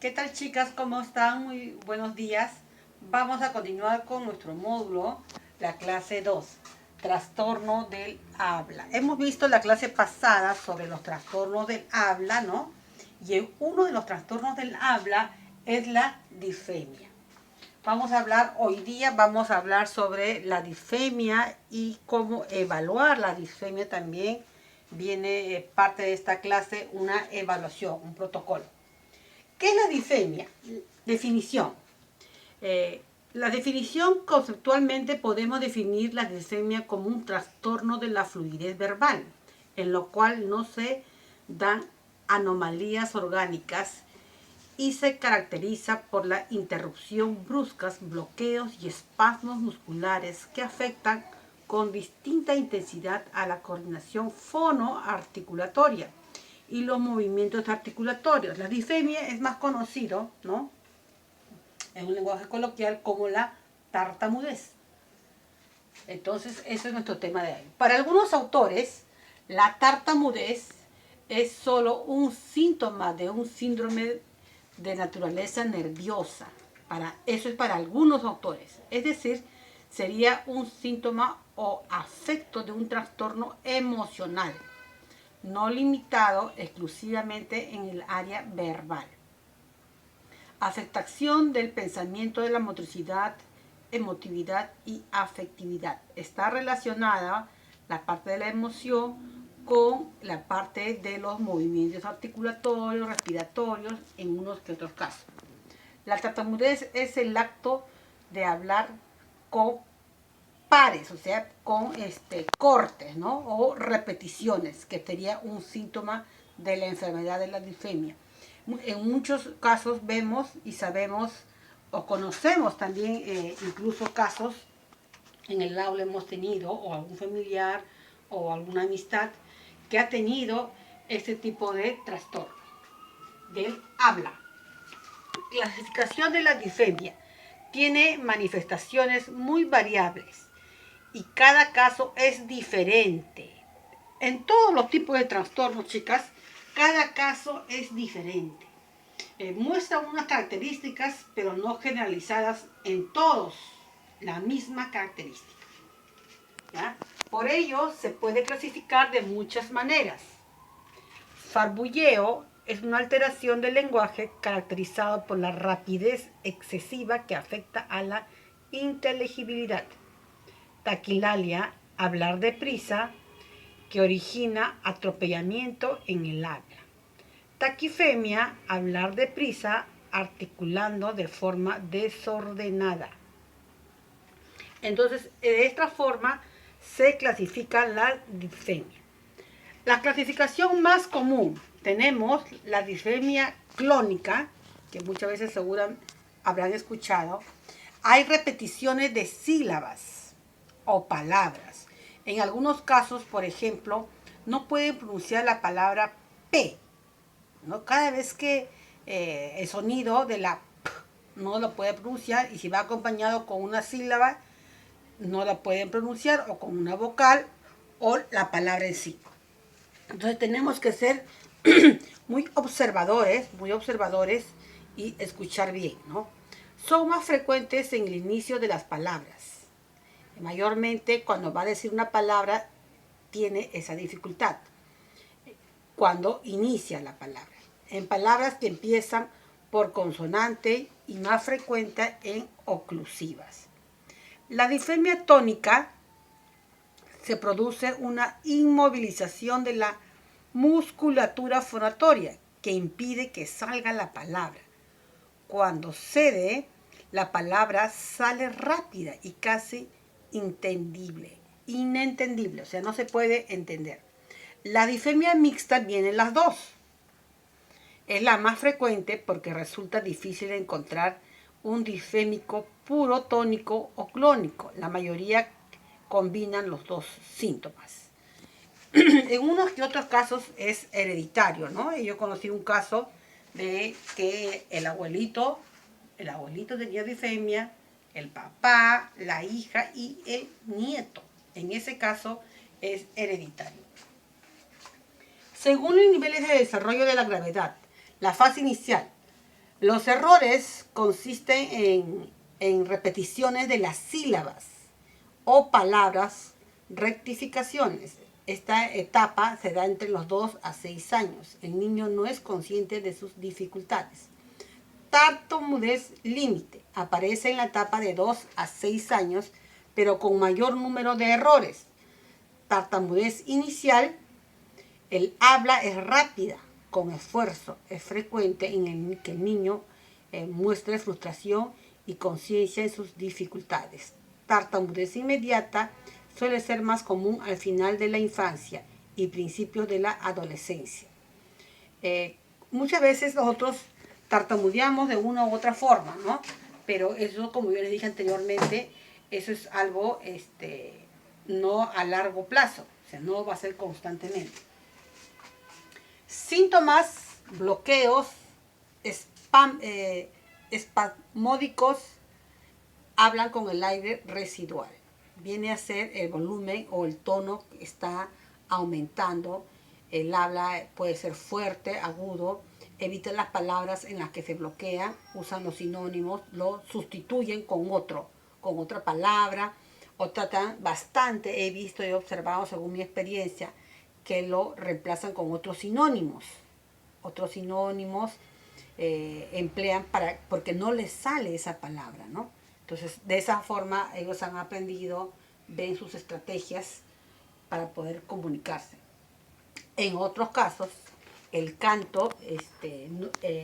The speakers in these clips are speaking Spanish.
¿Qué tal, chicas? ¿Cómo están? Muy buenos días. Vamos a continuar con nuestro módulo, la clase 2, trastorno del habla. Hemos visto la clase pasada sobre los trastornos del habla, ¿no? Y uno de los trastornos del habla es la disfemia. Hoy día vamos a hablar sobre la disfemia y cómo evaluar la disfemia también. Viene parte de esta clase una evaluación, un protocolo. ¿Qué es la disfemia? Definición. La definición conceptualmente podemos definir la disfemia como un trastorno de la fluidez verbal, en lo cual no se dan anomalías orgánicas y se caracteriza por la interrupción bruscas, bloqueos y espasmos musculares que afectan con distinta intensidad a la coordinación fonoarticulatoria y los movimientos articulatorios. La disfemia es más conocido, ¿no?, en un lenguaje coloquial, como la tartamudez. Entonces, ese es nuestro tema de hoy. Para algunos autores, la tartamudez es solo un síntoma de un síndrome de naturaleza nerviosa. Eso es para algunos autores. Es decir, sería un síntoma o afecto de un trastorno emocional, no limitado exclusivamente en el área verbal. Afectación del pensamiento, de la motricidad, emotividad y afectividad. Está relacionada la parte de la emoción con la parte de los movimientos articulatorios, respiratorios, en unos que otros casos. La tartamudez es el acto de hablar con pares, o sea, con cortes, ¿no?, o repeticiones, que sería un síntoma de la enfermedad de la disfemia. En muchos casos vemos y sabemos o conocemos también incluso casos en el aula hemos tenido, o algún familiar o alguna amistad que ha tenido este tipo de trastorno del habla. Clasificación de la disfemia. Tiene manifestaciones muy variables y cada caso es diferente. En todos los tipos de trastornos, chicas, cada caso es diferente. Muestra unas características, pero no generalizadas en todos la misma característica, ¿ya? Por ello, se puede clasificar de muchas maneras. Farbulleo es una alteración del lenguaje caracterizado por la rapidez excesiva que afecta a la inteligibilidad. Taquilalia, hablar deprisa, que origina atropellamiento en el habla. Taquifemia, hablar deprisa, articulando de forma desordenada. Entonces, de esta forma se clasifica la disfemia. La clasificación más común, tenemos la disfemia clónica, que muchas veces seguro habrán escuchado. Hay repeticiones de sílabas o palabras. En algunos casos, por ejemplo, no pueden pronunciar la palabra P, ¿no? Cada vez que el sonido de la P no lo puede pronunciar, y si va acompañado con una sílaba, no la pueden pronunciar, o con una vocal, o la palabra en sí. Entonces tenemos que ser muy observadores y escuchar bien, ¿no? Son más frecuentes en el inicio de las palabras. Mayormente cuando va a decir una palabra tiene esa dificultad. Cuando inicia la palabra. En palabras que empiezan por consonante y más frecuente en oclusivas. La disfemia tónica se produce una inmovilización de la musculatura fonatoria que impide que salga la palabra. Cuando cede, la palabra sale rápida y casi inentendible, o sea, no se puede entender. La disfemia mixta viene en las dos. Es la más frecuente porque resulta difícil encontrar un disfémico puro tónico o clónico. La mayoría combinan los dos síntomas. En unos que otros casos es hereditario, ¿no? Yo conocí un caso de que el abuelito tenía disfemia, el papá, la hija y el nieto. En ese caso es hereditario. Según los niveles de desarrollo de la gravedad, la fase inicial, Los errores consisten en repeticiones de las sílabas o palabras, rectificaciones. Esta etapa se da entre los 2 a 6 años. El niño no es consciente de sus dificultades. Tartamudez límite. Aparece en la etapa de 2 a 6 años, pero con mayor número de errores. Tartamudez inicial. El habla es rápida, con esfuerzo. Es frecuente en el que el niño muestre frustración y conciencia en sus dificultades. Tartamudez inmediata suele ser más común al final de la infancia y principios de la adolescencia. Muchas veces nosotros tartamudeamos de una u otra forma, ¿no? Pero eso, como yo les dije anteriormente, eso es algo no a largo plazo, o sea, no va a ser constantemente. Síntomas, bloqueos, espasmódicos, hablan con el aire residual. Viene a ser el volumen o el tono que está aumentando. El habla puede ser fuerte, agudo. Evitan las palabras en las que se bloquean, usan los sinónimos, lo sustituyen con otra palabra, o tratan bastante, he visto y he observado según mi experiencia, que lo reemplazan con otros sinónimos. Otros sinónimos emplean porque no les sale esa palabra, ¿no? Entonces, de esa forma, ellos han aprendido, ven sus estrategias para poder comunicarse. En otros casos, el canto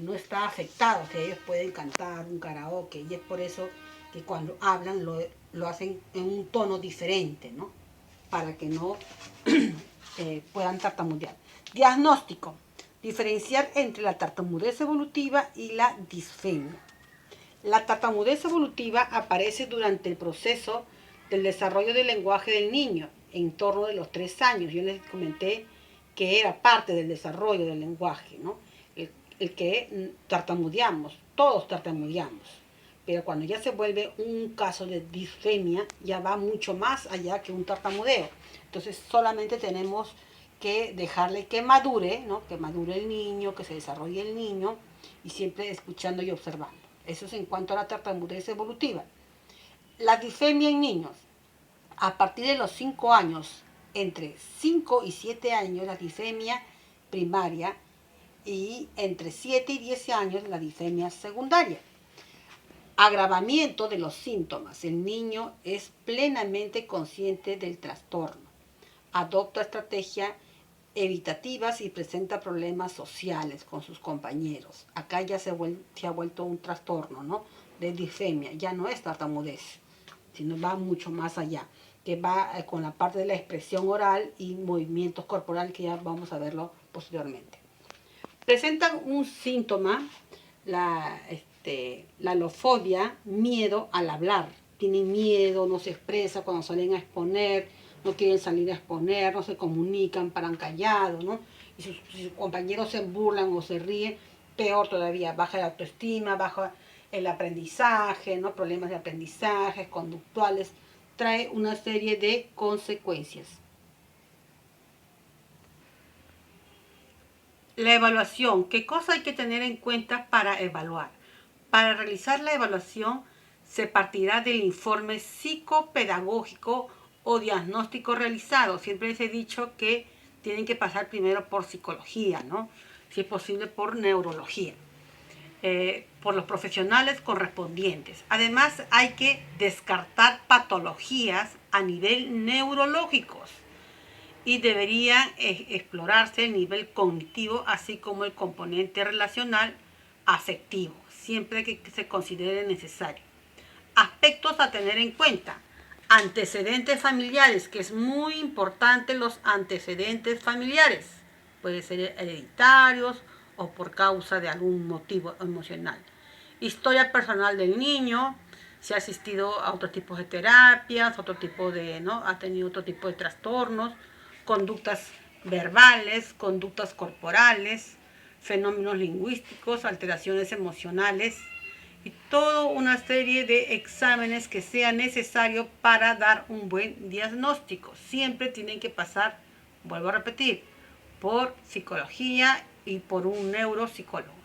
no está afectado, o sea, ellos pueden cantar un karaoke, y es por eso que cuando hablan lo hacen en un tono diferente, ¿no? Para que no puedan tartamudear. Diagnóstico. Diferenciar entre la tartamudez evolutiva y la disfemia. La tartamudez evolutiva aparece durante el proceso del desarrollo del lenguaje del niño, en torno de los 3 años. Yo les comenté que era parte del desarrollo del lenguaje, ¿no? El que tartamudeamos, todos tartamudeamos. Pero cuando ya se vuelve un caso de disfemia, ya va mucho más allá que un tartamudeo. Entonces solamente tenemos que dejarle que madure, ¿no? Que madure el niño, que se desarrolle el niño, y siempre escuchando y observando. Eso es en cuanto a la tartamudez evolutiva. La disfemia en niños. A partir de los 5 años, entre 5 y 7 años, la disfemia primaria, y entre 7 y 10 años, la disfemia secundaria. Agravamiento de los síntomas. El niño es plenamente consciente del trastorno. Adopta estrategias evitativas y presenta problemas sociales con sus compañeros. Acá ya se ha vuelto un trastorno, ¿no? De disfemia. Ya no es tartamudez, sino va mucho más allá, que va con la parte de la expresión oral y movimientos corporales, que ya vamos a verlo posteriormente. Presentan un síntoma, la alofobia, miedo al hablar. Tienen miedo, no se expresa cuando salen a exponer, no quieren salir a exponer, no se comunican, paran callados, ¿no? Y sus compañeros se burlan o se ríen, peor todavía, baja la autoestima, baja el aprendizaje, ¿no? Problemas de aprendizaje, conductuales, trae una serie de consecuencias. La evaluación. ¿Qué cosa hay que tener en cuenta para evaluar? Para realizar la evaluación se partirá del informe psicopedagógico o diagnóstico realizado. Siempre les he dicho que tienen que pasar primero por psicología, ¿no? Si es posible por neurología, por los profesionales correspondientes. Además, hay que descartar patologías a nivel neurológicos y deberían explorarse el nivel cognitivo, así como el componente relacional afectivo, siempre que se considere necesario. Aspectos a tener en cuenta. Antecedentes familiares, que es muy importante los antecedentes familiares. Pueden ser hereditarios o por causa de algún motivo emocional. Historia personal del niño, si ha asistido a otros tipos de terapias, ha tenido otro tipo de trastornos, conductas verbales, conductas corporales, fenómenos lingüísticos, alteraciones emocionales, y toda una serie de exámenes que sea necesario para dar un buen diagnóstico. Siempre tienen que pasar, vuelvo a repetir, por psicología y por un neuropsicólogo.